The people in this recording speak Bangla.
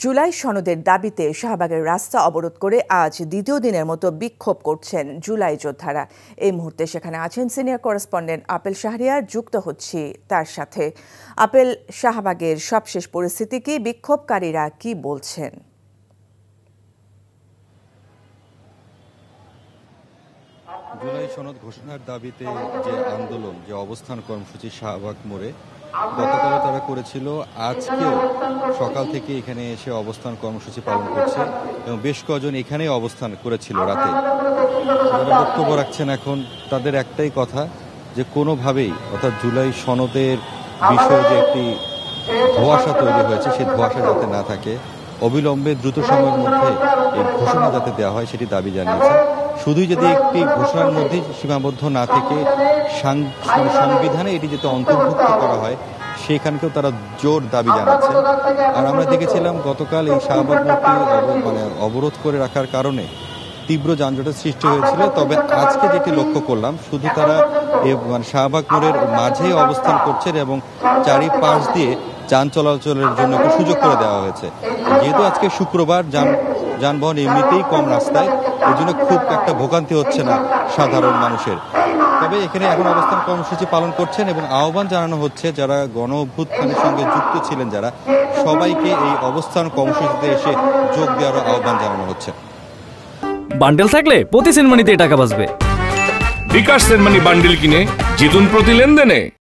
জুলাই সনদের দাবিতে শাহবাগের রাস্তা অবরোধ করে আজ দ্বিতীয় দিনের মতো বিক্ষোভ করছেন জুলাই যোদ্ধারা। এই মুহূর্তে সেখানে আছেন সিনিয়র করেসপন্ডেন্ট আপেল শাহরিয়ার, যুক্ত হচ্ছি তার সাথে। আপেল, শাহবাগের সবশেষ পরিস্থিতি কি, বিক্ষোভকারীরা কি বলছেন? জুলাই সনদ ঘোষণার দাবিতে যে আন্দোলন, যে অবস্থান কর্মসূচি শাহবাগ মোড়ে গতকাল তারা করেছিল, আজকেও সকাল থেকে এখানে এসে অবস্থান কর্মসূচি পালন করছে এবং বেশ কজন এখানেই অবস্থান করেছিল রাতে। যারা বক্তব্য রাখছেন এখন, তাদের একটাই কথা যে কোনোভাবেই, অর্থাৎ জুলাই সনদের বিষয়ে যে একটি ধোঁয়াশা তৈরি হয়েছে, সেই ধোঁয়াশা যাতে না থাকে, অবিলম্বে দ্রুত সময়ের মধ্যে এই ঘোষণা যাতে দেওয়া হয় সেটি দাবি জানিয়েছে। শুধুই যদি একটি ঘোষণার মধ্যে সীমাবদ্ধ না থেকে সংবিধানে এটি যাতে অন্তর্ভুক্ত করা হয়, সেখানকেও তারা জোর দাবি জানাচ্ছে। আর আমরা দেখেছিলাম গতকাল এই শাহবাগ মোড়টি অবরোধ করে রাখার কারণে তীব্র যানজটের সৃষ্টি হয়েছিল। তবে আজকে যেটি লক্ষ্য করলাম, শুধু তারা শাহবাগ মোড়ের মাঝে অবস্থান করছেন এবং চারিপাশ দিয়ে যান চলাচলের জন্য একটু সুযোগ করে দেওয়া হয়েছে। যেহেতু আজকে শুক্রবার, যানবাহন এমনিতেই কম রাস্তায়, এই জন্য খুব একটা ভোগান্তি হচ্ছে না সাধারণ মানুষের। তবে এখানে এখন অবস্থান কর্মসূচি পালন করছেন এবং আহ্বান জানানো হচ্ছে যারা গণ অভ্যুত্থানের সঙ্গে যুক্ত ছিলেন, যারা সবাইকে এই অবস্থান কর্মসূচিতে এসে যোগ দেওয়ার আহ্বান জানানো হচ্ছে। বান্ডেল থাকলে প্রতি সেনমানিতে টাকা বাঁচবে। বিকাশ সেনমানি বান্ডেল কিনে জিতুন প্রতি লেনদেনে।